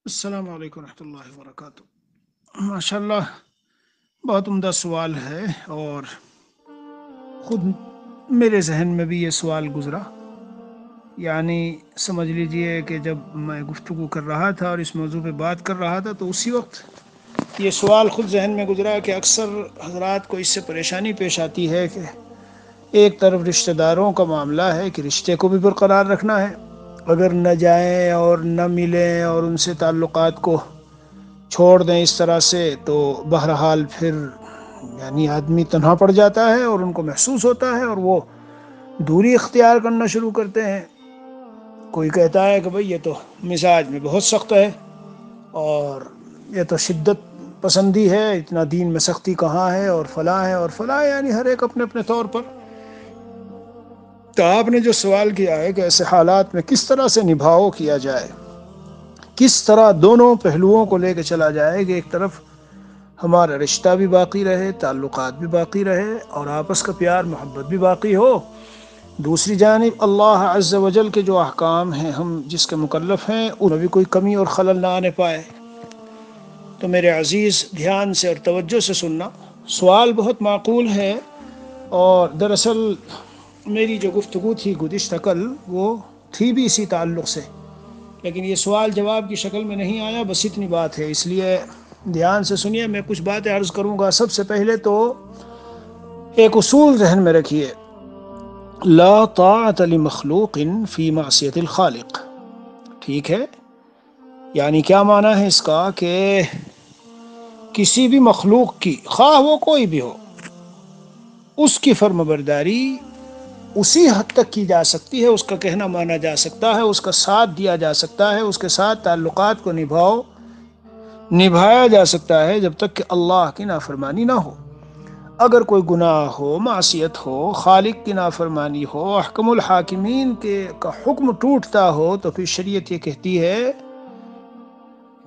السلام علیکم ورحمۃ اللہ وبرکاتہ۔ ماشاء اللہ، بہت عمدہ سوال ہے، اور خود میرے ذہن میں بھی یہ سوال گزرا۔ یعنی سمجھ لیجئے کہ جب میں گفتگو کر رہا تھا اور اس موضوع پہ بات کر رہا تھا تو اسی وقت یہ سوال خود ذہن میں گزرا کہ اکثر حضرات کو اس سے پریشانی پیش آتی ہے کہ ایک طرف رشتہ داروں کا معاملہ ہے کہ رشتے کو بھی برقرار رکھنا ہے، اگر نہ جائیں اور نہ ملیں اور ان سے تعلقات کو چھوڑ دیں اس طرح سے تو بہرحال پھر یعنی آدمی تنہا پڑ جاتا ہے اور ان کو محسوس ہوتا ہے اور وہ دوری اختیار کرنا شروع کرتے ہیں۔ کوئی کہتا ہے کہ بھئی یہ تو مزاج میں بہت سخت ہے، اور یہ تو شدت پسندی ہے، اتنا دین میں سختی کہاں ہے، اور فلاں ہے اور فلاں، یعنی ہر ایک اپنے اپنے طور پر۔ تو آپ نے جو سوال کیا ہے کہ ایسے حالات میں کس طرح سے نبھاؤ کیا جائے، کس طرح دونوں پہلوؤں کو لے کے چلا جائے کہ ایک طرف ہمارا رشتہ بھی باقی رہے، تعلقات بھی باقی رہے، اور آپس کا پیار محبت بھی باقی ہو، دوسری جانب اللہ عز و جل کے جو احکام ہیں ہم جس کے مکلف ہیں ان میں بھی کوئی کمی اور خلل نہ آنے پائے۔ تو میرے عزیز، دھیان سے اور توجہ سے سننا، سوال بہت معقول ہے، اور دراصل میری جو گفتگو تھی گزشتہ کل وہ تھی بھی اسی تعلق سے، لیکن یہ سوال جواب کی شکل میں نہیں آیا، بس اتنی بات ہے۔ اس لیے دھیان سے سنیے، میں کچھ باتیں عرض کروں گا۔ سب سے پہلے تو ایک اصول ذہن میں رکھیے، لا طاعت لمخلوق فی معصیت الخالق۔ ٹھیک ہے؟ یعنی کیا معنی ہے اس کا کہ کسی بھی مخلوق کی، خواہ وہ کوئی بھی ہو، اس کی فرمانبرداری اسی حد تک کی جا سکتی ہے، اس کا کہنا مانا جا سکتا ہے، اس کا ساتھ دیا جا سکتا ہے، اس کے ساتھ تعلقات کو نبھایا جا سکتا ہے جب تک کہ اللہ کی نافرمانی نہ ہو۔ اگر کوئی گناہ ہو، معصیت ہو، خالق کی نافرمانی ہو، احکم الحاکمین کا حکم ٹوٹتا ہو، تو پھر شریعت یہ کہتی ہے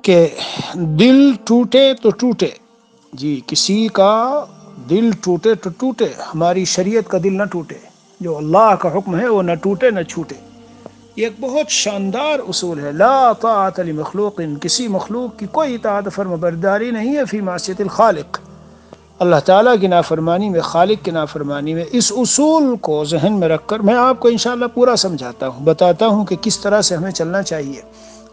کہ دل ٹوٹے تو ٹوٹے، جی کسی کا دل ٹوٹے تو ٹوٹے، ہماری شریعت کا دل نہ ٹوٹے، جو اللہ کا حکم ہے وہ نہ ٹوٹے نہ چھوٹے۔ یہ ایک بہت شاندار اصول ہے، لا طاعت لمخلوق، کسی مخلوق کی کوئی اطاعت فرمانبرداری نہیں ہے فی معصیت الخالق، اللہ تعالیٰ کی نافرمانی میں، خالق کی نافرمانی میں۔ اس اصول کو ذہن میں رکھ کر میں آپ کو انشاءاللہ پورا سمجھاتا ہوں، بتاتا ہوں کہ کس طرح سے ہمیں چلنا چاہیے،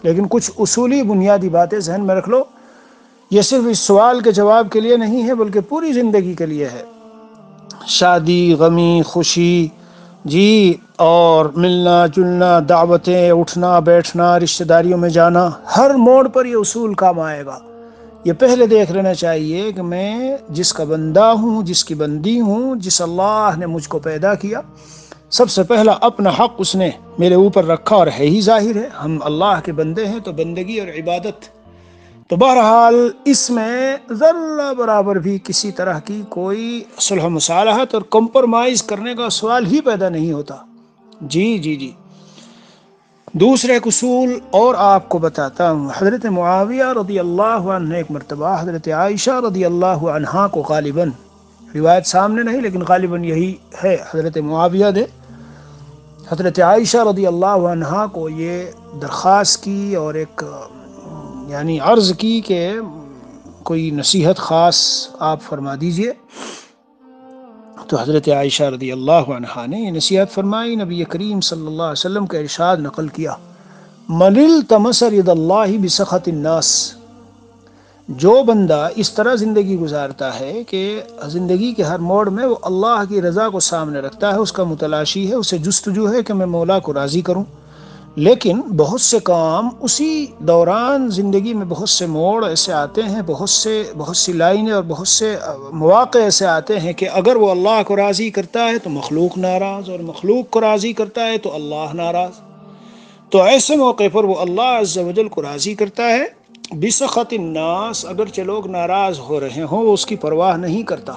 لیکن کچھ اصولی بنیادی باتیں ذہن میں رکھ لو۔ یہ صرف اس سوال کے جواب کے لیے نہیں ہے بلکہ پوری زندگی کے لیے ہے۔ شادی، غمی، خوشی، جی، اور ملنا جلنا، دعوتیں، اٹھنا بیٹھنا، رشتہ داریوں میں جانا، ہر موڑ پر یہ اصول کام آئے گا۔ یہ پہلے دیکھ لینا چاہیے کہ میں جس کا بندہ ہوں، جس کی بندی ہوں، جس اللہ نے مجھ کو پیدا کیا، سب سے پہلا اپنا حق اس نے میرے اوپر رکھا، اور ہے ہی ظاہر ہے ہم اللہ کے بندے ہیں تو بندگی اور عبادت۔ تو بہرحال اس میں ذرہ برابر بھی کسی طرح کی کوئی صلح مصالحت اور کمپرمائز کرنے کا سوال ہی پیدا نہیں ہوتا۔ جی جی جی۔ دوسرا ایک اصول اور آپ کو بتاتا ہوں۔ حضرت معاویہ رضی اللہ عنہ نے ایک مرتبہ حضرت عائشہ رضی اللہ عنہا کو، غالباً روایت سامنے نہیں لیکن غالباً یہی ہے، حضرت معاویہ نے حضرت عائشہ رضی اللہ عنہا کو یہ درخواست کی اور ایک یعنی عرض کی کہ کوئی نصیحت خاص آپ فرما دیجئے۔ تو حضرت عائشہ رضی اللہ عنہا نے یہ نصیحت فرمائی، نبی کریم صلی اللہ علیہ وسلم کا ارشاد نقل کیا، من التمس رضا اللہ بسخط الناس۔ جو بندہ اس طرح زندگی گزارتا ہے کہ زندگی کے ہر موڑ میں وہ اللہ کی رضا کو سامنے رکھتا ہے، اس کا متلاشی ہے، اسے جستجو ہے کہ میں مولا کو راضی کروں، لیکن بہت سے کام اسی دوران زندگی میں بہت سے موڑ ایسے آتے ہیں، بہت سی لائنیں اور بہت سے مواقع ایسے آتے ہیں کہ اگر وہ اللہ کو راضی کرتا ہے تو مخلوق ناراض، اور مخلوق کو راضی کرتا ہے تو اللہ ناراض۔ تو ایسے موقع پر وہ اللہ عز و جل کو راضی کرتا ہے بسخط الناس، اگرچہ لوگ ناراض ہو رہے ہوں وہ اس کی پرواہ نہیں کرتا۔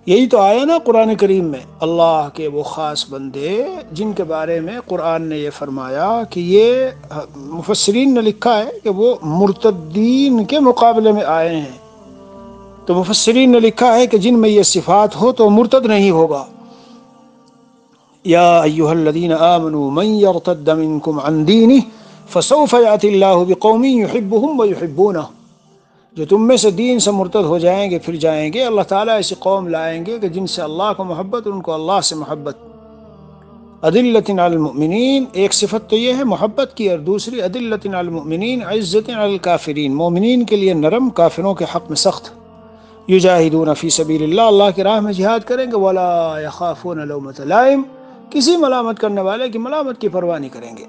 یہی تو آیا نا قرآن کریم میں، اللہ کے وہ خاص بندے جن کے بارے میں قرآن نے یہ فرمایا کہ یہ مفسرین نے لکھا ہے کہ وہ مرتدین کے مقابلے میں آئے ہیں۔ تو مفسرین نے لکھا ہے کہ جن میں یہ صفات ہو تو مرتد نہیں ہوگا۔ یا ایھا الذین آمنوا من یرتد منکم عن دینہ فسوف یأتی اللہ بقوم یحبہم ویحبونہ، جو تم میں سے دین سے مرتد ہو جائیں گے پھر جائیں گے، اللہ تعالیٰ ایسی قوم لائیں گے کہ جن سے اللہ کو محبت اور ان کو اللہ سے محبت۔ اذلۃ علی المؤمنین، ایک صفت تو یہ ہے محبت کی، اور دوسری اذلۃ علی المؤمنین عزت علی الکافرین، مومنین کے لیے نرم، کافروں کے حق میں سخت۔ یجاہدون فی سبیل اللہ، اللہ کی راہ میں جہاد کریں گے، ولا یخافون لومۃ لائم، کسی ملامت کرنے والے کی ملامت کی پرواہ نہیں کریں گے۔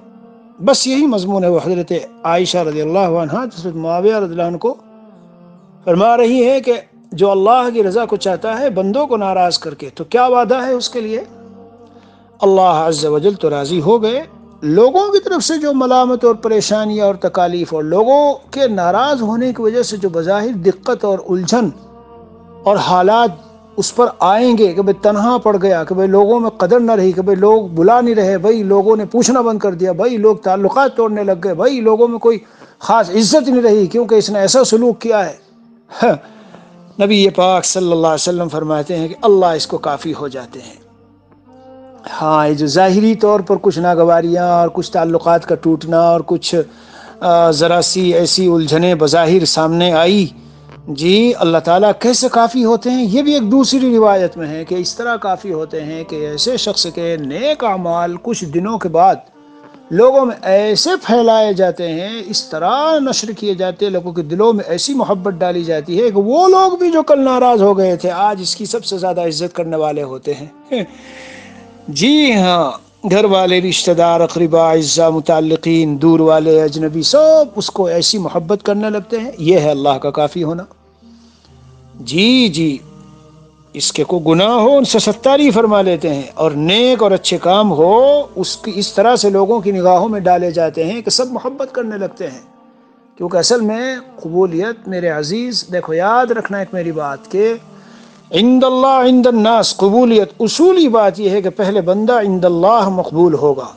بس یہی مضمون ہے وہ حضرت عائشہ رضی اللہ عنہ حضرت معاویہ رضی اللہ عنہ کو فرما رہی ہے کہ جو اللہ کی رضا کو چاہتا ہے بندوں کو ناراض کر کے، تو کیا وعدہ ہے اس کے لیے؟ اللہ عز و جل تو راضی ہو گئے، لوگوں کی طرف سے جو ملامت اور پریشانیاں اور تکالیف اور لوگوں کے ناراض ہونے کی وجہ سے جو بظاہر دقت اور الجھن اور حالات اس پر آئیں گے کہ بھئی تنہا پڑ گیا، کہ بھئی لوگوں میں قدر نہ رہی، کہ بھئی لوگ بلا نہیں رہے، بھئی لوگوں نے پوچھنا بند کر دیا، بھئی لوگ تعلقات توڑنے لگ گئے، بھئی لوگوں میں کوئی خاص عزت نہیں رہی کیونکہ اس نے ایسا سلوک کیا ہے، نبی پاک صلی اللہ علیہ وسلم فرماتے ہیں کہ اللہ اس کو کافی ہو جاتے ہیں۔ ہاں، یہ جو ظاہری طور پر کچھ ناگواریاں اور کچھ تعلقات کا ٹوٹنا اور کچھ ذرا سی ایسی الجھنیں بظاہر سامنے آئی، جی اللہ تعالیٰ کیسے کافی ہوتے ہیں، یہ بھی ایک دوسری روایت میں ہے کہ اس طرح کافی ہوتے ہیں کہ ایسے شخص کے نیک اعمال کچھ دنوں کے بعد لوگوں میں ایسے پھیلائے جاتے ہیں، اس طرح نشر کیے جاتے ہیں، لوگوں کے دلوں میں ایسی محبت ڈالی جاتی ہے کہ وہ لوگ بھی جو کل ناراض ہو گئے تھے آج اس کی سب سے زیادہ عزت کرنے والے ہوتے ہیں۔ جی ہاں، گھر والے، رشتہ دار، اقرباء، اعزاء، متعلقین، دور والے، اجنبی، سب اس کو ایسی محبت کرنے لگتے ہیں۔ یہ ہے اللہ کا کافی ہونا۔ جی اس کے کوئی گناہ ہو ان سے ستاری فرما لیتے ہیں، اور نیک اور اچھے کام ہو اس کی اس طرح سے لوگوں کی نگاہوں میں ڈالے جاتے ہیں کہ سب محبت کرنے لگتے ہیں۔ کیونکہ اصل میں قبولیت میرے عزیز، دیکھو یاد رکھنا ایک میری بات کہ عند اللہ عند الناس، قبولیت اصولی بات یہ ہے کہ پہلے بندہ عند اللہ مقبول ہوگا۔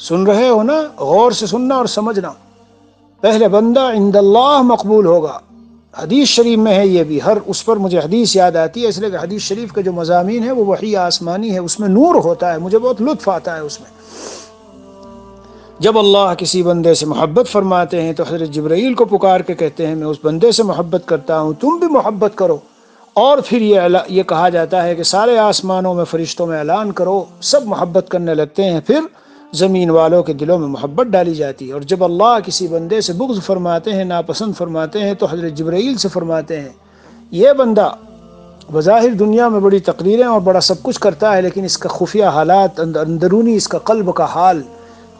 سن رہے ہو نا، غور سے سننا اور سمجھنا، پہلے بندہ عند اللہ مقبول ہوگا۔ حدیث شریف میں ہے یہ بھی، ہر اس پر مجھے حدیث یاد آتی ہے اس لیے کہ حدیث شریف کے جو مضامین ہے وہ وحی آسمانی ہے، اس میں نور ہوتا ہے، مجھے بہت لطف آتا ہے اس میں۔ جب اللہ کسی بندے سے محبت فرماتے ہیں تو حضرت جبرائیل کو پکار کے کہتے ہیں میں اس بندے سے محبت کرتا ہوں، تم بھی محبت کرو، اور پھر یہ کہا جاتا ہے کہ سارے آسمانوں میں فرشتوں میں اعلان کرو، سب محبت کرنے لگتے ہیں، پھر زمین والوں کے دلوں میں محبت ڈالی جاتی ہے۔ اور جب اللہ کسی بندے سے بغض فرماتے ہیں، ناپسند فرماتے ہیں، تو حضرت جبرائیل سے فرماتے ہیں یہ بندہ بظاہر دنیا میں بڑی تقریریں اور بڑا سب کچھ کرتا ہے، لیکن اس کا خفیہ حالات، اندرونی اس کا قلب کا حال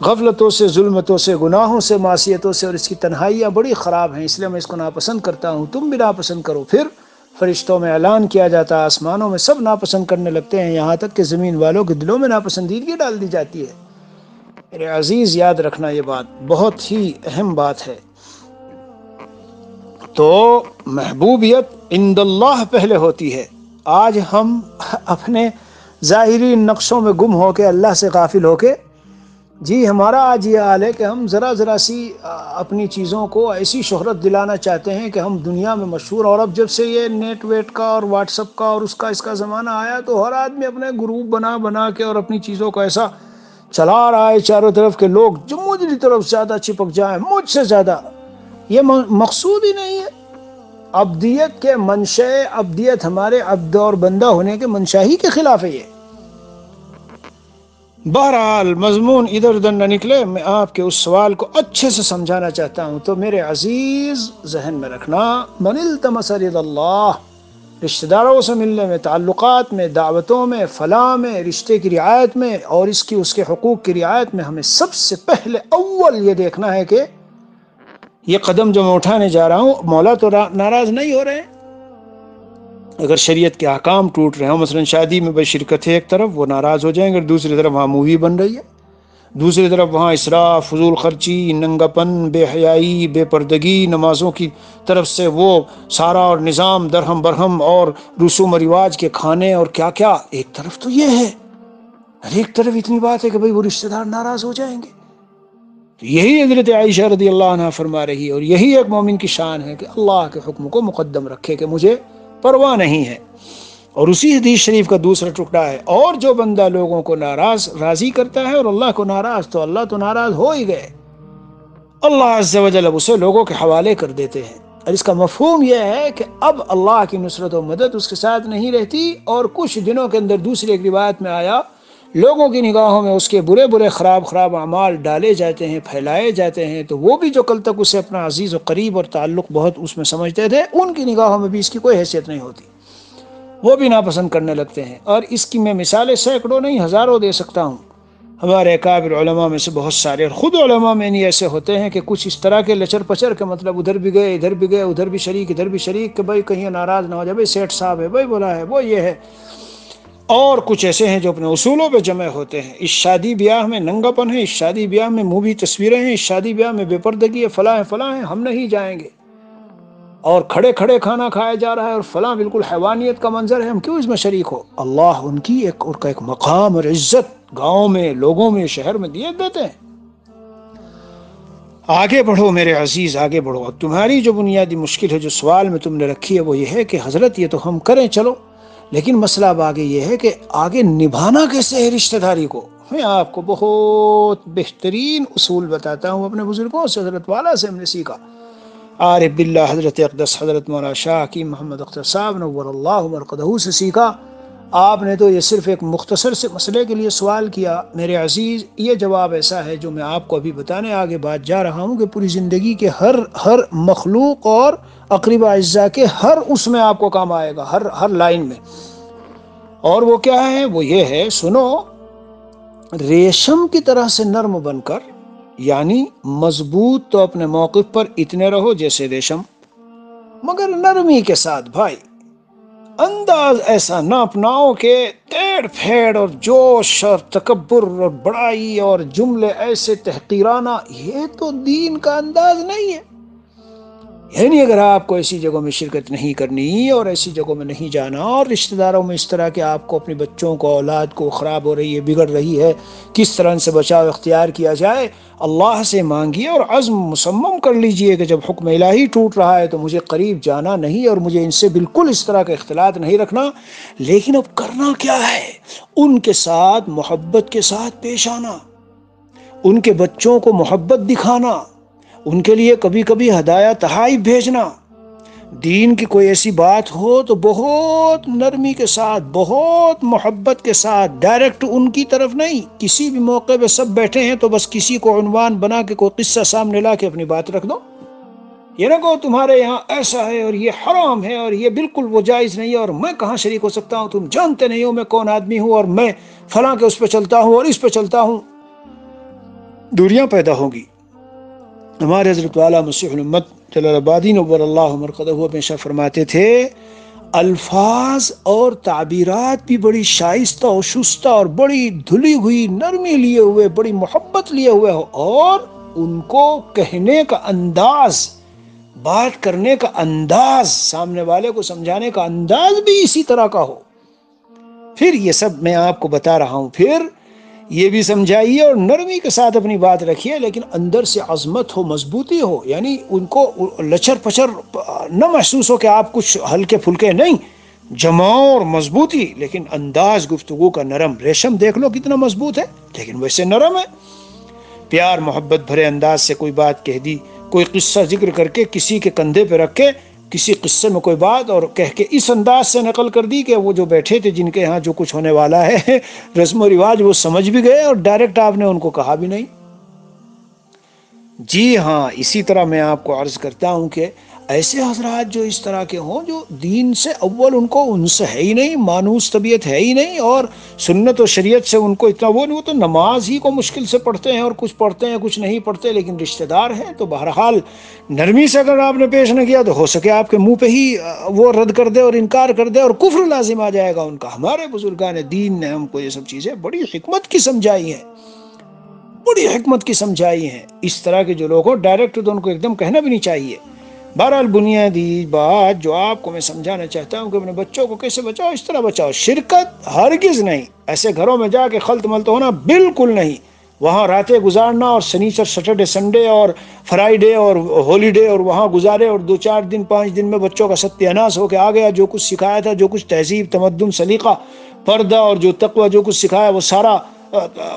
غفلتوں سے، ظلمتوں سے، گناہوں سے، معصیتوں سے، اور اس کی تنہائیاں بڑی خراب ہیں، اس لیے میں اس کو ناپسند کرتا ہوں، تم بھی ناپسند کرو۔ پھر فرشتوں میں اعلان کیا جاتا ہے، آسمانوں میں سب ناپسند کرنے لگتے ہیں، یہاں تک کہ زمین والوں کے دلوں میں ناپسندیدگی ڈال دی جاتی ہے۔ میرے عزیز یاد رکھنا یہ بات بہت ہی اہم بات ہے۔ تو محبوبیت عند اللہ پہلے ہوتی ہے۔ آج ہم اپنے ظاہری نقشوں میں گم ہو کے، اللہ سے غافل ہو کے، جی ہمارا آج یہ حال ہے کہ ہم ذرا سی اپنی چیزوں کو ایسی شہرت دلانا چاہتے ہیں کہ ہم دنیا میں مشہور، اور اب جب سے یہ نیٹ ویٹ کا اور واٹس اپ کا اور اس کا زمانہ آیا تو ہر آدمی اپنے گروپ بنا کے اور اپنی چیزوں کو ایسا چلا رہا ہے چاروں طرف کے لوگ جو مجھے طرف زیادہ چپک جائیں، مجھ سے زیادہ۔ یہ مقصود ہی نہیں ہے۔ عبدیت کے منشا، عبدیت ہمارے عبد اور بندہ ہونے کے منشا ہی کے خلاف ہے یہ۔ بہرحال مضمون ادھر ادھر نہ نکلے، میں آپ کے اس سوال کو اچھے سے سمجھانا چاہتا ہوں۔ تو میرے عزیز ذہن میں رکھنا، من التمس رضا اللہ، رشتہ داروں سے ملنے میں، تعلقات میں، دعوتوں میں، فلاح میں، رشتے کی رعایت میں اور اس کے حقوق کی رعایت میں ہمیں سب سے پہلے اول یہ دیکھنا ہے کہ یہ قدم جو میں اٹھانے جا رہا ہوں مولا تو ناراض نہیں ہو رہے ہیں۔ اگر شریعت کے احکام ٹوٹ رہے ہوں، مثلا شادی میں بھائی شرکت ہے ایک طرف، وہ ناراض ہو جائیں گے، دوسری طرف وہاں مووی بن رہی ہے، دوسری طرف وہاں اسراف، فضول خرچی، ننگا پن، بے حیائی، بے پردگی، نمازوں کی طرف سے وہ سارا اور نظام درہم برہم اور رسوم و رواج کے کھانے اور کیا کیا، ایک طرف تو یہ ہے، اور ایک طرف اتنی بات ہے کہ بھائی وہ رشتہ دار ناراض ہو جائیں گے۔ یہی حضرت عائشہ رضی اللہ عنہ فرما رہی ہے، اور یہی ایک مومن کی شان ہے کہ اللہ کے حکم کو مقدم رکھے کہ مجھے پرواہ نہیں ہے۔ اور اسی حدیث شریف کا دوسرا ٹکڑا ہے، اور جو بندہ لوگوں کو راضی کرتا ہے اور اللہ کو ناراض، تو اللہ تو ناراض ہو ہی گئے۔ اللہ عز و جل اب اسے لوگوں کے حوالے کر دیتے ہیں، اور اس کا مفہوم یہ ہے کہ اب اللہ کی نصرت و مدد اس کے ساتھ نہیں رہتی، اور کچھ دنوں کے اندر دوسری ایک روایت میں آیا لوگوں کی نگاہوں میں اس کے برے برے خراب اعمال ڈالے جاتے ہیں، پھیلائے جاتے ہیں، تو وہ بھی جو کل تک اسے اپنا عزیز و قریب اور تعلق بہت اس میں سمجھتے تھے، ان کی نگاہوں میں بھی اس کی کوئی حیثیت نہیں ہوتی، وہ بھی ناپسند کرنے لگتے ہیں۔ اور اس کی میں مثالیں سینکڑوں نہیں ہزاروں دے سکتا ہوں۔ ہمارے اکابر علماء میں سے بہت سارے، اور خود علماء میں نہیں ایسے ہوتے ہیں کہ کچھ اس طرح کے لچر پچر کے مطلب ادھر بھی گئے ادھر بھی گئے، ادھر بھی شریک ادھر بھی شریک، کہ بھائی کہیں ناراض نہ ہو جائے، بھائی سیٹھ صاحب ہے، بھائی بولا ہے، وہ یہ ہے۔ اور کچھ ایسے ہیں جو اپنے اصولوں پہ جمع ہوتے ہیں، اس شادی بیاہ میں ننگا پن ہے، اس شادی بیاہ میں مووی تصویریں ہیں، اس شادی بیاہ میں بے پردگی ہے، فلاں فلاں ہے، ہم نہیں جائیں گے، اور کھڑے کھڑے کھانا کھایا جا رہا ہے، اور فلاں بالکل حیوانیت کا منظر ہے، ہم کیوں اس میں شریک ہو؟ اللہ ان کی ایک مقام اور عزت گاؤں میں، لوگوں میں، شہر میں دیے دیتے ہیں۔ آگے بڑھو میرے عزیز، آگے بڑھو۔ تمہاری جو بنیادی مشکل ہے، جو سوال میں تم نے رکھی ہے، وہ یہ ہے کہ حضرت یہ تو ہم کریں چلو، لیکن مسئلہ اب آگے یہ ہے کہ آگے نبھانا کیسے ہے رشتہ داری کو۔ میں آپ کو بہت بہترین اصول بتاتا ہوں، اپنے بزرگوں سے، حضرت والا سے ہم نے سیکھا، عارف باللہ حضرت اقدس حضرت مولانا شاہ حکیم محمد اختر صاحب نور اللہ مرقدہ سے سیکھا۔ آپ نے تو یہ صرف ایک مختصر سے مسئلے کے لیے سوال کیا میرے عزیز، یہ جواب ایسا ہے جو میں آپ کو ابھی بتانے آگے بات جا رہا ہوں کہ پوری زندگی کے ہر مخلوق اور اقربا اجزاء کے ہر اس میں آپ کو کام آئے گا، ہر لائن میں۔ اور وہ کیا ہے؟ وہ یہ ہے، سنو، ریشم کی طرح سے نرم بن کر، یعنی مضبوط تو اپنے موقف پر اتنے رہو جیسے ریشم، مگر نرمی کے ساتھ بھائی، انداز ایسا نہ اپناؤ کہ تیڑ پھیڑ اور جوش اور تکبر اور بڑائی اور جملے ایسے تحقیرانہ، یہ تو دین کا انداز نہیں ہے۔ یعنی اگر آپ کو ایسی جگہوں میں شرکت نہیں کرنی اور ایسی جگہوں میں نہیں جانا، اور رشتہ داروں میں اس طرح کہ آپ کو اپنے بچوں کو، اولاد کو خراب ہو رہی ہے، بگڑ رہی ہے، کس طرح ان سے بچاؤ اختیار کیا جائے، اللہ سے مانگیے اور عزم مصمم کر لیجئے کہ جب حکم الہی ٹوٹ رہا ہے تو مجھے قریب جانا نہیں، اور مجھے ان سے بالکل اس طرح کا اختلاط نہیں رکھنا۔ لیکن اب کرنا کیا ہے؟ ان کے ساتھ محبت کے ساتھ پیش آنا، ان کے بچوں کو محبت دکھانا، ان کے لیے کبھی کبھی ہدایہ تحائف بھیجنا، دین کی کوئی ایسی بات ہو تو بہت نرمی کے ساتھ، بہت محبت کے ساتھ، ڈائریکٹ ان کی طرف نہیں۔ کسی بھی موقع پہ سب بیٹھے ہیں تو بس کسی کو عنوان بنا کے کوئی قصہ سامنے لا کے اپنی بات رکھ دو، یہ نہ کہو تمہارے یہاں ایسا ہے اور یہ حرام ہے اور یہ بالکل وہ جائز نہیں ہے، اور میں کہاں شریک ہو سکتا ہوں، تم جانتے نہیں ہو میں کون آدمی ہوں، اور میں فلاں کے اس پہ چلتا ہوں اور اس پہ چلتا ہوں۔ دوریاں پیدا ہوگی۔ ہمارے حضرت والا مسیح الامت جلال آبادی نور اللہ مرقدہ ہمیشہ فرماتے تھے، الفاظ اور تعبیرات بھی بڑی شائستہ و شستہ اور بڑی دھلی ہوئی نرمی لیے ہوئے، بڑی محبت لیے ہوئے ہو، اور ان کو کہنے کا انداز، بات کرنے کا انداز، سامنے والے کو سمجھانے کا انداز بھی اسی طرح کا ہو۔ پھر یہ سب میں آپ کو بتا رہا ہوں، پھر یہ بھی سمجھائیے اور نرمی کے ساتھ اپنی بات رکھیے، لیکن اندر سے عظمت ہو، مضبوطی ہو، یعنی ان کو لچر پچر نہ محسوس ہو کہ آپ کچھ ہلکے پھلکے، نہیں، جماؤ اور مضبوطی، لیکن انداز گفتگو کا نرم۔ ریشم دیکھ لو کتنا مضبوط ہے، لیکن ویسے نرم ہے۔ پیار محبت بھرے انداز سے کوئی بات کہہ دی، کوئی قصہ ذکر کر کے کسی کے کندھے پہ رکھ کے کسی قصے میں کوئی بات اور کہہ کے اس انداز سے نقل کر دی کہ وہ جو بیٹھے تھے، جن کے ہاں جو کچھ ہونے والا ہے رسم و رواج، وہ سمجھ بھی گئے اور ڈائریکٹ آپ نے ان کو کہا بھی نہیں۔ جی ہاں، اسی طرح میں آپ کو عرض کرتا ہوں کہ ایسے حضرات جو اس طرح کے ہوں، جو دین سے اول ان کو ان سے ہے ہی نہیں، مانوس طبیعت ہے ہی نہیں، اور سنت و شریعت سے ان کو اتنا وہ تو نماز ہی کو مشکل سے پڑھتے ہیں، اور کچھ پڑھتے ہیں کچھ نہیں پڑھتے، لیکن رشتہ دار ہیں تو بہرحال نرمی سے اگر آپ نے پیش نہ کیا تو ہو سکے آپ کے منہ پہ ہی وہ رد کر دے اور انکار کر دے اور کفر لازم آ جائے گا ان کا۔ ہمارے بزرگان دین نے ہم کو یہ سب چیزیں بڑی حکمت کی سمجھائی ہیں، بڑی حکمت کی سمجھائی ہیں۔ اس طرح کے جو لوگ ہو ڈائریکٹ تو ان کو ایک دم کہنا بھی نہیں چاہیے۔ بہرحال بنیادی بات جو آپ کو میں سمجھانا چاہتا ہوں کہ اپنے بچوں کو کیسے بچاؤ، اس طرح بچاؤ، شرکت ہرگز نہیں، ایسے گھروں میں جا کے خلط ملط ہونا بالکل نہیں، وہاں راتیں گزارنا اور سنیچر سیٹرڈے سنڈے اور فرائیڈے اور ہالیڈے اور وہاں گزارے، اور 2 4 دن 5 دن میں بچوں کا ستیہ ناش ہو کے آ گیا، جو کچھ سکھایا تھا، جو کچھ تہذیب تمدن سلیقہ پردہ اور جو تقوی جو کچھ سکھایا وہ سارا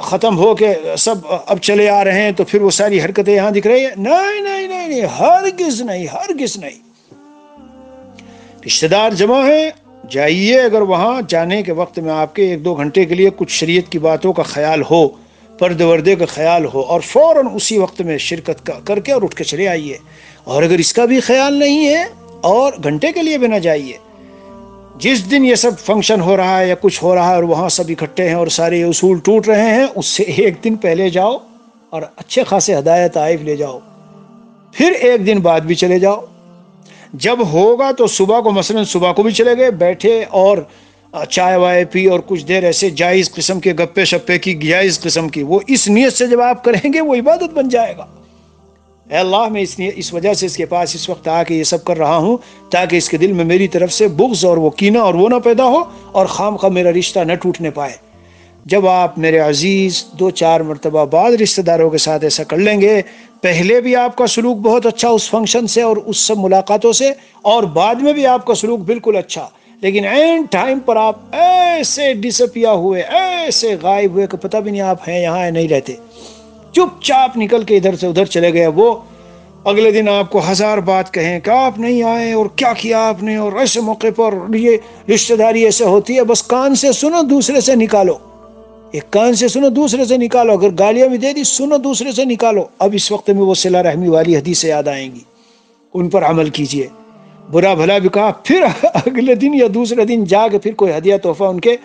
ختم ہو کے سب اب چلے آ رہے ہیں تو پھر وہ ساری حرکتیں یہاں دکھ رہی ہیں؟ نہیں نہیں نہیں نہیں، ہرگز نہیں، ہرگز نہیں۔ رشتہ دار جمع ہیں، جائیے، اگر وہاں جانے کے وقت میں آپ کے 1-2 گھنٹے کے لیے کچھ شریعت کی باتوں کا خیال ہو، پردے وردے کا خیال ہو، اور فوراً اسی وقت میں شرکت کر کے اور اٹھ کے چلے آئیے۔ اور اگر اس کا بھی خیال نہیں ہے اور گھنٹے کے لیے بھی نہ جائیے، جس دن یہ سب فنکشن ہو رہا ہے یا کچھ ہو رہا ہے اور وہاں سب اکٹھے ہیں اور سارے اصول ٹوٹ رہے ہیں، اس سے 1 دن پہلے جاؤ اور اچھے خاصے ہدایت طائف لے جاؤ، پھر 1 دن بعد بھی چلے جاؤ۔ جب ہوگا تو صبح کو، مثلا صبح کو بھی چلے گئے، بیٹھے اور چائے وائے پی اور کچھ دیر ایسے جائز قسم کے گپے شپے کی، جائز قسم کی، وہ اس نیت سے جب آپ کریں گے وہ عبادت بن جائے گا۔ اے اللہ، میں اس وجہ سے اس کے پاس اس وقت آ کے یہ سب کر رہا ہوں تاکہ اس کے دل میں میری طرف سے بغض اور وہ کینہ اور وہ نہ پیدا ہو اور خواہ میرا رشتہ نہ ٹوٹنے پائے۔ جب آپ میرے عزیز 2-4 مرتبہ بعد رشتہ داروں کے ساتھ ایسا کر لیں گے، پہلے بھی آپ کا سلوک بہت اچھا اس فنکشن سے اور اس سب ملاقاتوں سے، اور بعد میں بھی آپ کا سلوک بالکل اچھا، لیکن اینڈ ٹائم پر آپ ایسے ڈسپیا ہوئے، ایسے غائب ہوئے کہ پتہ بھی نہیں آپ ہیں یہاں ہے نہیں رہتے، چپ چاپ نکل کے ادھر سے ادھر چلے گئے۔ وہ اگلے دن آپ کو 1000 بات کہیں کہ آپ نہیں آئے اور کیا کیا آپ نے، اور ایسے موقع پر یہ رشتہ داری ایسے ہوتی ہے، بس کان سے سنو دوسرے سے نکالو، ایک کان سے سنو دوسرے سے نکالو، اگر گالیاں بھی دے دی سنو دوسرے سے نکالو۔ اب اس وقت میں وہ صلہ رحمی والی حدیثیں یاد آئیں گی، ان پر عمل کیجئے۔ برا بھلا بھی کہا، پھر اگلے دن یا دوسرے دن جا کے پھر کوئی ہدیہ تحفہ ان کے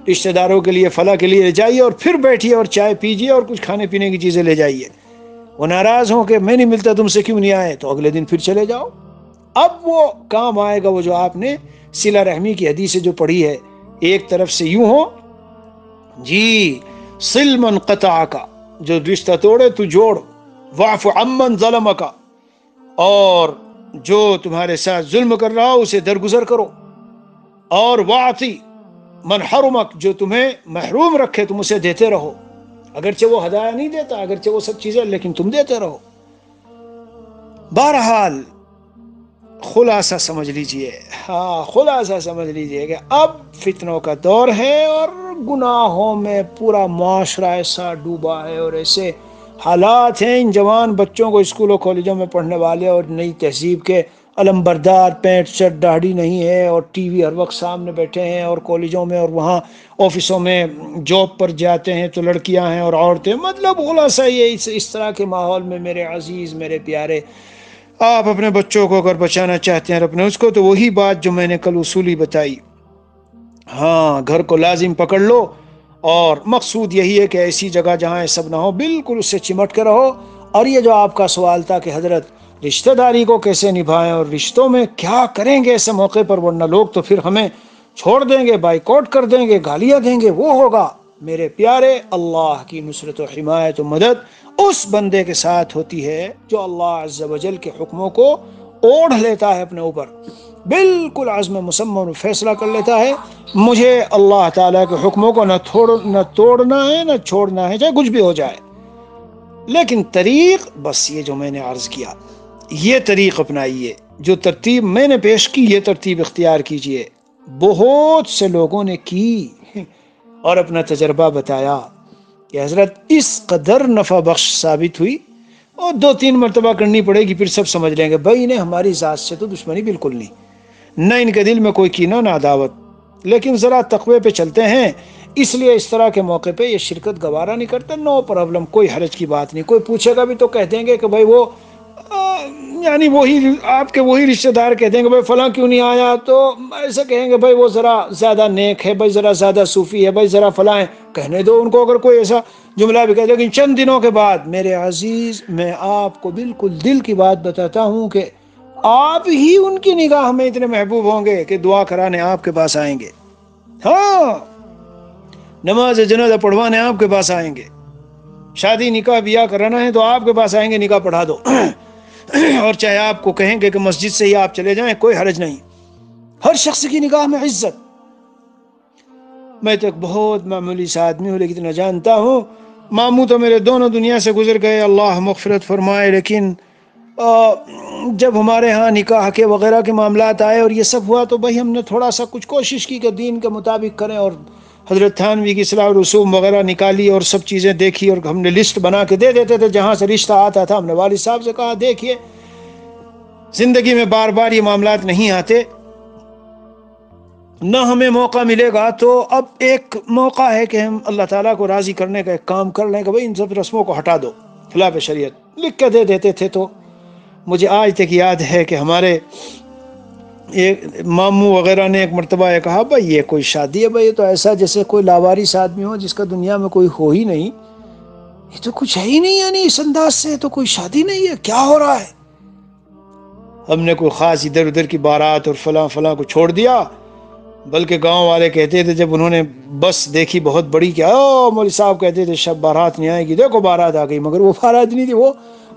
رشتہ داروں کے لیے، فلاں کے لیے لے جائیے، اور پھر بیٹھیے اور چائے پیجیے اور کچھ کھانے پینے کی چیزیں لے جائیے۔ وہ ناراض ہوں کہ میں نہیں ملتا تم سے، کیوں نہیں آئے، تو اگلے دن پھر چلے جاؤ۔ اب وہ کام آئے گا وہ جو آپ نے صلہ رحمی کی حدیث جو پڑھی ہے، ایک طرف سے یوں ہو جی، صل من قطعک، جو رشتہ توڑے تو جوڑ، واعف عمن ظلمک، اور جو تمہارے ساتھ ظلم کر رہا ہو اسے درگزر کرو، اور واعطی من حرمک، جو تمہیں محروم رکھے تم اسے دیتے رہو، اگرچہ وہ ہدایہ نہیں دیتا، اگرچہ وہ سب چیزیں، لیکن تم دیتے رہو۔ بہرحال خلاصہ سمجھ لیجئے، خلاصہ سمجھ لیجئے کہ اب فتنوں کا دور ہے اور گناہوں میں پورا معاشرہ ایسا ڈوبا ہے، اور ایسے حالات ہیں، ان جوان بچوں کو اسکولوں کالجوں میں پڑھنے والے اور نئی تہذیب کے علم بردار، پینٹ شرٹ داڑھی نہیں ہے، اور ٹی وی ہر وقت سامنے بیٹھے ہیں، اور کالجوں میں اور وہاں آفسوں میں جاب پر جاتے ہیں تو لڑکیاں ہیں اور عورتیں، مطلب خلاصہ یہ اس طرح کے ماحول میں میرے عزیز، میرے پیارے، آپ اپنے بچوں کو اگر بچانا چاہتے ہیں اپنے اس کو، تو وہی بات جو میں نے کل اصولی بتائی، گھر کو لازم پکڑ لو، اور مقصود یہی ہے کہ ایسی جگہ جہاں یہ سب نہ ہو، بالکل اس سے چمٹ کے رہو۔ اور یہ جو آپ کا سوال تھا کہ حضرت رشتہ داری کو کیسے نبھائیں اور رشتوں میں کیا کریں گے ایسے موقع پر، ورنہ لوگ تو پھر ہمیں چھوڑ دیں گے، بائیکاٹ کر دیں گے، گالیاں دیں گے، وہ ہوگا۔ میرے پیارے، اللہ کی نصرت و حمایت و مدد اس بندے کے ساتھ ہوتی ہے جو اللہ عز و جل کے حکموں کو اوڑھ لیتا ہے اپنے اوپر، بالکل عزم مسمم فیصلہ کر لیتا ہے، مجھے اللہ تعالیٰ کے حکموں کو نہ توڑنا ہے نہ چھوڑنا ہے، چاہے کچھ بھی ہو جائے۔ لیکن طریق بس یہ جو میں نے عرض کیا، یہ طریق اپنائیے، جو ترتیب میں نے پیش کی یہ ترتیب اختیار کیجئے۔ بہت سے لوگوں نے کی اور اپنا تجربہ بتایا کہ حضرت اس قدر نفع بخش ثابت ہوئی، اور 2-3 مرتبہ کرنی پڑے گی، پھر سب سمجھ لیں گے بھائی انہیں ہماری ذات سے تو دشمنی بالکل نہیں، نہ ان کے دل میں کوئی کینہ نہ عداوت، لیکن ذرا تقوی پہ چلتے ہیں، اس لیے اس طرح کے موقع پہ یہ شرکت گوارا نہیں کرتے۔ نو پرابلم، کوئی حرج کی بات نہیں، کوئی پوچھے گا بھی تو کہہ دیں گے کہ بھائی وہ یعنی وہی آپ کے وہی رشتہ دار کہہ دیں گے بھائی فلاں کیوں نہیں آیا، تو ایسے کہیں گے بھائی وہ ذرا زیادہ نیک ہے، بھائی ذرا زیادہ صوفی ہے، بھائی ذرا فلاں ہے، کہنے دو ان کو اگر کوئی ایسا جملہ بھی کہہ دے۔ لیکن چند دنوں کے بعد میرے عزیز، میں آپ کو بالکل دل کی بات بتاتا ہوں کہ آپ ہی ان کی نگاہ میں اتنے محبوب ہوں گے کہ دعا کرانے آپ کے پاس آئیں گے، نماز جنازہ پڑھوانے آپ کے پاس آئیں گے، شادی نکاح بیاہ کرانا ہے تو آپ کے پاس آئیں گے، نکاح پڑھا دو اور چاہے آپ کو کہیں گے کہ مسجد سے ہی آپ چلے جائیں، کوئی حرج نہیں، ہر شخص کی نگاہ میں عزت۔ میں تو ایک بہت معمولی سا آدمی ہوں، لیکن اتنا جانتا ہوں ماموں تو میرے دونوں دنیا سے گزر گئے، اللہ مغفرت فرمائے، لیکن جب ہمارے ہاں نکاح کے وغیرہ کے معاملات آئے اور یہ سب ہوا تو بھائی ہم نے تھوڑا سا کچھ کوشش کی کہ دین کے مطابق کریں، اور حضرت تھانوی کی اصلاح رسوم وغیرہ نکالی اور سب چیزیں دیکھی اور ہم نے لسٹ بنا کے دے دیتے تھے، جہاں سے رشتہ آتا تھا ہم نے والد صاحب سے کہا دیکھیے زندگی میں بار بار یہ معاملات نہیں آتے، نہ ہمیں موقع ملے گا تو اب ایک موقع ہے کہ ہم اللہ تعالیٰ کو راضی کرنے کا ایک کام کر لیں کہ بھائی ان سب رسموں کو ہٹا دو، خلاف شریعت لکھ کے دے دیتے تھے۔ تو مجھے آج تک یاد ہے کہ ہمارے ایک ماموں وغیرہ نے ایک مرتبہ یہ کہا بھائی یہ کوئی شادی ہے، بھائی یہ تو ایسا جیسے کوئی لاوارث آدمی ہو جس کا دنیا میں کوئی ہو ہی نہیں، یہ تو کچھ ہے ہی نہیں، یعنی اس انداز سے تو کوئی شادی نہیں ہے، کیا ہو رہا ہے؟ ہم نے کوئی خاص ادھر ادھر کی بارات اور فلاں فلاں کو چھوڑ دیا، بلکہ گاؤں والے کہتے تھے جب انہوں نے بس دیکھی بہت بڑی، کیا او مولوی صاحب کہتے تھے شب بارات نہیں آئے گی، دیکھو بارات آ گئی، مگر وہ بارات نہیں تھی، وہ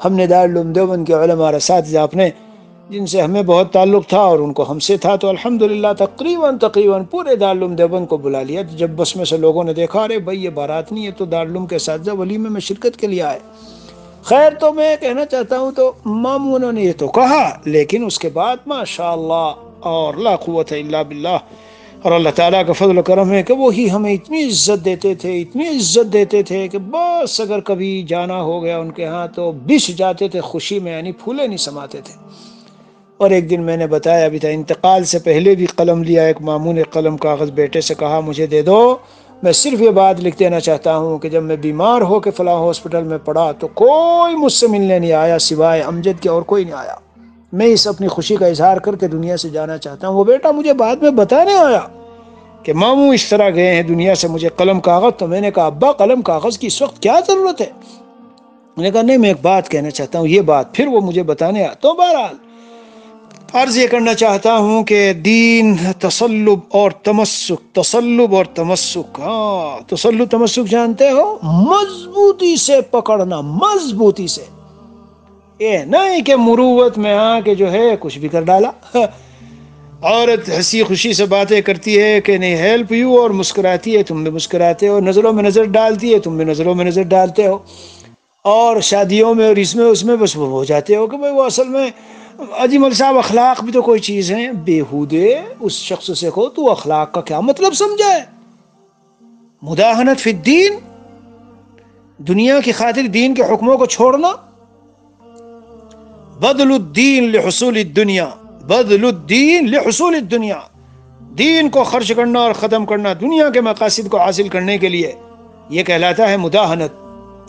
ہم نے دارالعلوم دیوبند کے علماء اور اساتذہ اپنے جن سے ہمیں بہت تعلق تھا اور ان کو ہم سے تھا، تو الحمدللہ تقریباً پورے دارالعلوم دیوبند کو بلا لیا۔ جب بس میں سے لوگوں نے دیکھا ارے بھائی یہ بارات نہیں ہے تو دارالعلوم کے اساتذہ ولیمے میں شرکت کے لیے آئے۔ خیر تو میں کہنا چاہتا ہوں تو ماموں نے یہ تو کہا، لیکن اس کے بعد ماشاءاللہ اور لا قوت الا باللہ، اور اللہ تعالیٰ کا فضل و کرم ہے کہ وہی ہمیں اتنی عزت دیتے تھے کہ بس اگر کبھی جانا ہو گیا ان کے ہاں تو بش جاتے تھے خوشی میں، یعنی پھولے نہیں سماتے تھے۔ اور ایک دن میں نے بتایا بھی تھا، انتقال سے پہلے بھی قلم لیا، ایک ماموں نے قلم کاغذ بیٹے سے کہا مجھے دے دو، میں صرف یہ بات لکھ دینا چاہتا ہوں کہ جب میں بیمار ہو کے فلاں ہاسپٹل میں پڑا تو کوئی مجھ سے ملنے نہیں آیا سوائے امجد کے، اور کوئی نہیں آیا، میں اس اپنی خوشی کا اظہار کر کے دنیا سے جانا چاہتا ہوں۔ وہ بیٹا مجھے بعد میں بتانے آیا کہ ماموں اس طرح گئے ہیں دنیا سے، مجھے قلم کاغذ، تو میں نے کہا ابا قلم کاغذ کی اس وقت کیا ضرورت ہے؟ میں نے کہا نہیں میں ایک بات کہنا چاہتا ہوں، یہ بات پھر وہ مجھے بتانے آیا۔ تو بہرحال عرض یہ کرنا چاہتا ہوں کہ دین تسلب اور تمسک، ہاں تسلب تمسک جانتے ہو، مضبوطی سے پکڑنا، مضبوطی سے، یہ نہیں کہ مروت میں آ کے جو ہے کچھ بھی کر ڈالا۔ عورت ہنسی خوشی سے باتیں کرتی ہے کہ نہیں ہیلپ یو، اور مسکراتی ہے تم بھی مسکراتے ہو، نظروں میں نظر ڈالتی ہے تم بھی نظروں میں نظر ڈالتے ہو، اور شادیوں میں اور اس میں بس وہ ہو جاتے ہو کہ بھائی وہ اصل میں اجمل صاحب اخلاق بھی تو کوئی چیز ہے، بیہودے اس شخص سے کہو تو اخلاق کا کیا مطلب سمجھا ہے؟ مداہنت فی الدین، دنیا کی خاطر دین کے حکموں کو چھوڑنا، بدل الدین لحصول الدنیا، بدل الدین لحصول الدنیا، دین کو خرچ کرنا اور ختم کرنا دنیا کے مقاصد کو حاصل کرنے کے لیے، یہ کہلاتا ہے مداہنت۔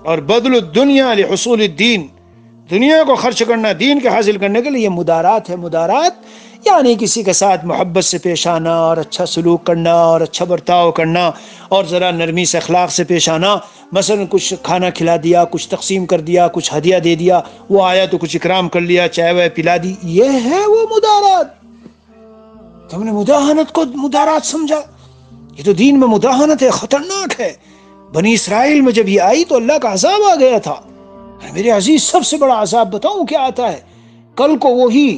اور بدل الدنیا لحصول الدین، دنیا کو خرچ کرنا دین کے حاصل کرنے کے لیے، یہ مدارات ہے۔ مدارات یعنی کسی کے ساتھ محبت سے پیش آنا اور اچھا سلوک کرنا اور اچھا برتاؤ کرنا اور ذرا نرمی سے اخلاق سے پیش آنا، مثلا کچھ کھانا کھلا دیا، کچھ تقسیم کر دیا، کچھ ہدیہ دے دیا، وہ آیا تو کچھ اکرام کر لیا، چائے وائے پلا دی، یہ ہے وہ مدارات۔ تم نے مداہنت کو مدارات سمجھا، یہ تو دین میں مداہنت ہے، خطرناک ہے۔ بنی اسرائیل میں جب یہ آئی تو اللہ کا عذاب آ گیا تھا۔ میرے عزیز سب سے بڑا عذاب بتاؤں کیا آتا ہے؟ کل کو وہی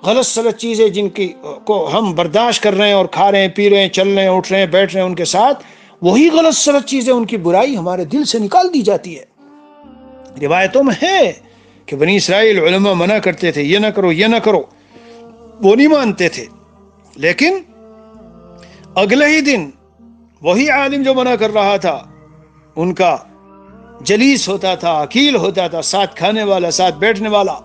غلط سلط چیزیں جن کی کو ہم برداشت کر رہے ہیں اور کھا رہے ہیں، پی رہے ہیں، چل رہے ہیں، اٹھ رہے ہیں، بیٹھ رہے ہیں، ان کے ساتھ وہی غلط سلط چیزیں، ان کی برائی ہمارے دل سے نکال دی جاتی ہے۔ روایتوں میں ہے کہ بنی اسرائیل علماء منع کرتے تھے یہ نہ کرو یہ نہ کرو، وہ نہیں مانتے تھے، لیکن اگلے ہی دن وہی عالم جو منع کر رہا تھا ان کا جلیس ہوتا تھا، عقیل ہوتا تھا، ساتھ کھانے والا، ساتھ بیٹھنے والا۔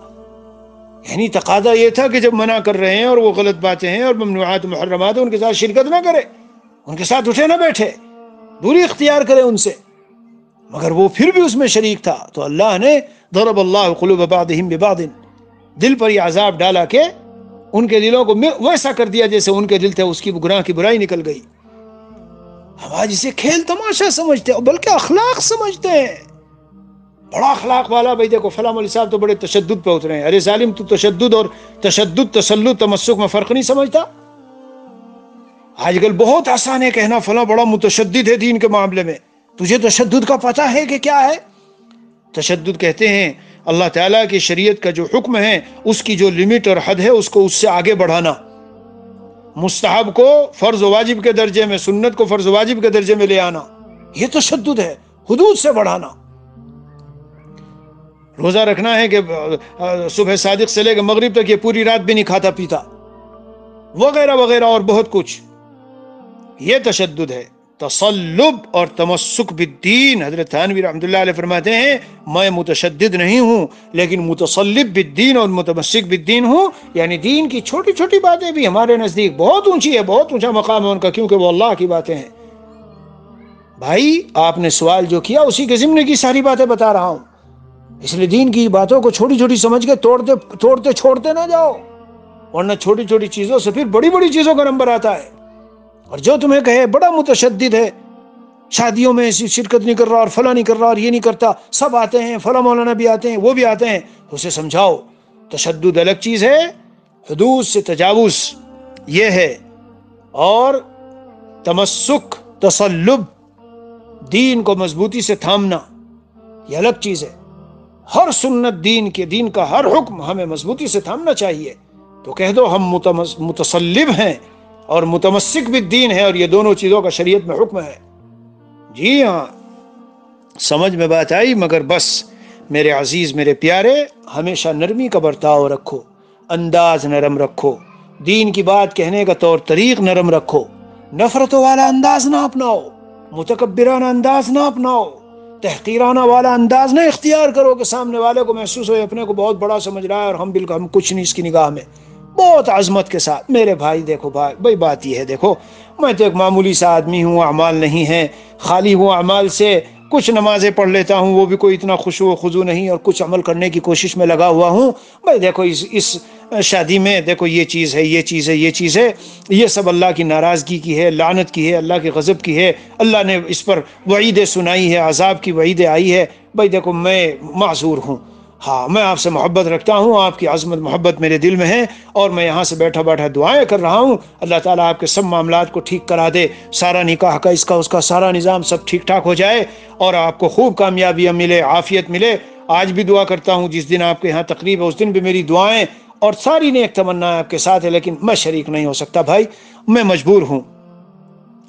یعنی تقاضا یہ تھا کہ جب منع کر رہے ہیں اور وہ غلط باتیں ہیں اور ممنوعات محرمات ہیں، ان کے ساتھ شرکت نہ کرے، ان کے ساتھ اٹھے نہ بیٹھے، دوری اختیار کرے ان سے، مگر وہ پھر بھی اس میں شریک تھا۔ تو اللہ نے ضرب اللہ قلوب بعضهم ببعض، دل پر یہ عذاب ڈالا کہ ان کے دلوں کو ویسا کر دیا جیسے ان کے دل تھے، اس کی گناہ کی برائی نکل گئی۔ ہم آج اسے کھیل تماشا سمجھتے ہیں، بلکہ اخلاق سمجھتے ہیں، بڑا اخلاق والا، بھائی دیکھو فلاں مولوی صاحب تو بڑے تشدد پہ اترے ہیں، ارے ظالم تو تشدد اور تسلط تمسک میں فرق نہیں سمجھتا؟ آج کل بہت آسان ہے کہنا فلاں بڑا متشدد ہے دین کے معاملے میں، تجھے تشدد کا پتہ ہے کہ کیا ہے؟ تشدد کہتے ہیں اللہ تعالیٰ کی شریعت کا جو حکم ہے اس کی جو لمٹ اور حد ہے اس کو اس سے آگے بڑھانا، مستحب کو فرض و واجب کے درجے میں، سنت کو فرض و واجب کے درجے میں لے آنا، یہ تشدد ہے، حدود سے بڑھانا۔ روزہ رکھنا ہے کہ صبح صادق سے لے کے مغرب تک یہ پوری رات بھی نہیں کھاتا پیتا، وغیرہ وغیرہ اور بہت کچھ، یہ تشدد ہے۔ تسلب اور تمسک بالدین. حضرت تھانوی رحمۃ اللہ علیہ فرماتے ہیں میں متشدد نہیں ہوں لیکن متسلب بالدین اور متمسک بالدین ہوں، یعنی دین کی چھوٹی چھوٹی باتیں بھی ہمارے نزدیک بہت اونچی ہے، بہت اونچا مقام ہے ان کا، کیونکہ وہ اللہ کی باتیں ہیں. بھائی آپ نے سوال جو کیا اسی کے ضمن کی ساری باتیں بتا رہا ہوں، اس لیے دین کی باتوں کو چھوٹی چھوٹی سمجھ کے توڑتے چھوڑتے نہ جاؤ، ورنہ چھوٹی چھوٹی چیزوں سے پھر بڑی بڑی چیزوں کا نمبر آتا ہے. اور جو تمہیں کہے بڑا متشدد ہے، شادیوں میں شرکت نہیں کر رہا اور فلاں نہیں کر رہا اور یہ نہیں کرتا، سب آتے ہیں، فلاں مولانا بھی آتے ہیں، وہ بھی آتے ہیں، اسے سمجھاؤ تشدد الگ چیز ہے، حدود سے تجاوز یہ ہے، اور تمسک تسلب دین کو مضبوطی سے تھامنا یہ الگ چیز ہے. ہر سنت دین کا ہر حکم ہمیں مضبوطی سے تھامنا چاہیے. تو کہہ دو ہم متسلب ہیں اور متمسک بالدین ہے، اور یہ دونوں چیزوں کا شریعت میں حکم ہے. جی ہاں، سمجھ میں بات آئی. مگر بس میرے عزیز میرے پیارے، ہمیشہ نرمی کا برتاؤ رکھو، انداز نرم رکھو، دین کی بات کہنے کا طور طریق نرم رکھو، نفرتوں والا انداز نہ اپناؤ، متکبرانہ انداز نہ اپناؤ، تحقیرانہ والا انداز نہ اختیار کرو کہ سامنے والے کو محسوس ہوئے اپنے کو بہت بڑا سمجھ رہا ہے اور ہم بالکل ہم کچھ نہیں اس کی نگاہ میں. بہت عظمت کے ساتھ میرے بھائی دیکھو بھائی بات یہ ہے، دیکھو میں تو ایک معمولی سا آدمی ہوں، اعمال نہیں ہیں، خالی ہوں اعمال سے، کچھ نمازیں پڑھ لیتا ہوں وہ بھی کوئی اتنا خشوع و خضوع نہیں، اور کچھ عمل کرنے کی کوشش میں لگا ہوا ہوں. بھائی دیکھو اس شادی میں دیکھو یہ چیز ہے، یہ چیز ہے، یہ چیز ہے، یہ سب اللہ کی ناراضگی کی ہے، لعنت کی ہے، اللہ کے غضب کی ہے، اللہ نے اس پر وعیدیں سنائی ہے، عذاب کی وعیدیں آئی ہے. بھائی دیکھو میں معذور ہوں، ہاں میں آپ سے محبت رکھتا ہوں، آپ کی عظمت محبت میرے دل میں ہے، اور میں یہاں سے بیٹھا بیٹھا دعائیں کر رہا ہوں اللہ تعالیٰ آپ کے سب معاملات کو ٹھیک کرا دے، سارا نکاح کا اس کا سارا نظام سب ٹھیک ٹھاک ہو جائے، اور آپ کو خوب کامیابیاں ملے، عافیت ملے. آج بھی دعا کرتا ہوں، جس دن آپ کے یہاں تقریب ہے اس دن بھی میری دعائیں اور ساری نیک تمنا آپ کے ساتھ ہے، لیکن میں شریک نہیں ہو سکتا بھائی، میں مجبور ہوں.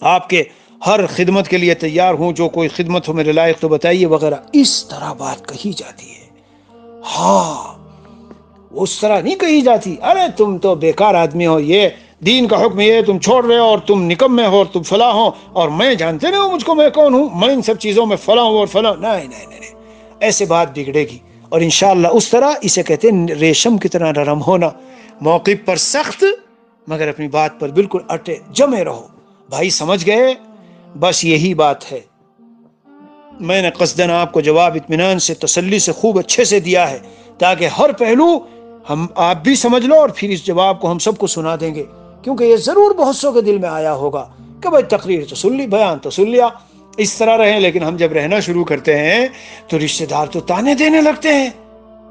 آپ کے ہر خدمت کے لیے تیار ہوں، جو کوئی خدمت ہو میرے لائق تو بتائیے وغیرہ. اس طرح بات کہی جاتی ہے، ہاں اس طرح نہیں کہی جاتی. ارے تم تو بیکار آدمی ہو، یہ دین کا حکم یہ تم چھوڑ رہے ہو، اور تم نکمے ہو، اور تم فلاں ہو، اور میں جانتے نہیں ہو مجھ کو میں کون ہوں، میں ان سب چیزوں میں فلاں ہوں اور فلاں. نہیں نہیں نہیں، ایسے بات بگڑے گی. اور انشاءاللہ اس طرح اسے کہتے ہیں ریشم کی طرح نرم ہونا، موقف پر سخت مگر اپنی بات پر بالکل اٹے جمے رہو. بھائی سمجھ گئے؟ بس یہی بات ہے. میں نے قصدن آپ کو جواب اطمینان سے تسلی سے خوب اچھے سے دیا ہے، تاکہ ہر پہلو آپ بھی سمجھ لو، اور پھر اس جواب کو ہم سب کو سنا دیں گے، کیونکہ یہ ضرور بہت سو کے دل میں آیا ہوگا کہ بھائی تقریر تو سن لی، بیان تو سن لیا، اس طرح رہیں. لیکن ہم جب رہنا شروع کرتے ہیں تو رشتہ دار تو تانے دینے لگتے ہیں،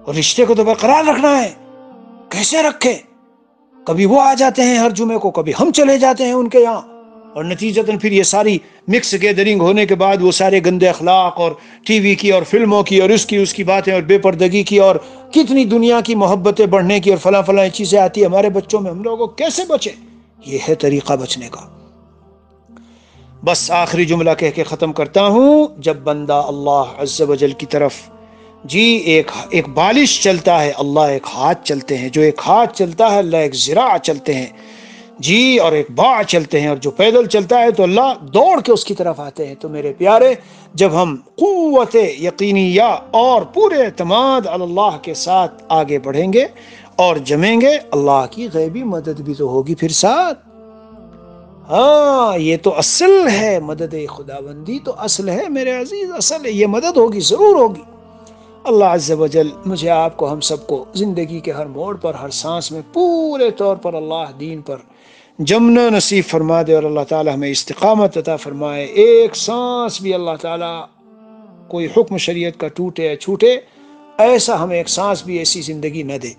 اور رشتے کو تو برقرار رکھنا ہے. کیسے رکھیں؟ کبھی وہ آ جاتے ہیں ہر جمعے کو، کبھی ہم چلے جاتے ہیں ان کے یہاں، اور نتیجتاً پھر یہ ساری مکس گیدرنگ ہونے کے بعد وہ سارے گندے اخلاق اور ٹی وی کی اور فلموں کی اور اس کی باتیں اور بے پردگی کی اور کتنی دنیا کی محبتیں بڑھنے کی اور فلاں فلاں چیزیں آتی ہیں ہمارے بچوں میں. ہم لوگوں کو کیسے بچے؟ یہ ہے طریقہ بچنے کا. بس آخری جملہ کہہ کے ختم کرتا ہوں. جب بندہ اللہ عز و جل کی طرف ایک بالش چلتا ہے، اللہ ایک ہاتھ چلتے ہیں، جو ایک ہاتھ چلتا ہے اللہ ایک ذراع چلتے ہیں جی، اور ایک باع چلتے ہیں، اور جو پیدل چلتا ہے تو اللہ دوڑ کے اس کی طرف آتے ہیں. تو میرے پیارے، جب ہم قوت یقینیہ اور پورے اعتماد اللہ کے ساتھ آگے بڑھیں گے اور جمیں گے، اللہ کی غیبی مدد بھی تو ہوگی پھر ساتھ. ہاں یہ تو اصل ہے، مدد خداوندی تو اصل ہے میرے عزیز، اصل ہے، یہ مدد ہوگی، ضرور ہوگی. اللہ عز و جل مجھے آپ کو ہم سب کو زندگی کے ہر موڑ پر ہر سانس میں پورے طور پر اللہ دین پر جمنا نصیب فرما دے، اور اللہ تعالی ہمیں استقامت عطا فرمائے. ایک سانس بھی اللہ تعالی کوئی حکم شریعت کا ٹوٹے یا چھوٹے ایسا ہمیں ایک سانس بھی ایسی زندگی نہ دے.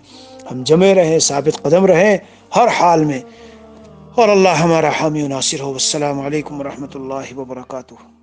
ہم جمے رہیں، ثابت قدم رہیں ہر حال میں، اور اللہ ہمارا حامی و ناصر ہو. السلام علیکم ورحمۃ اللہ وبرکاتہ.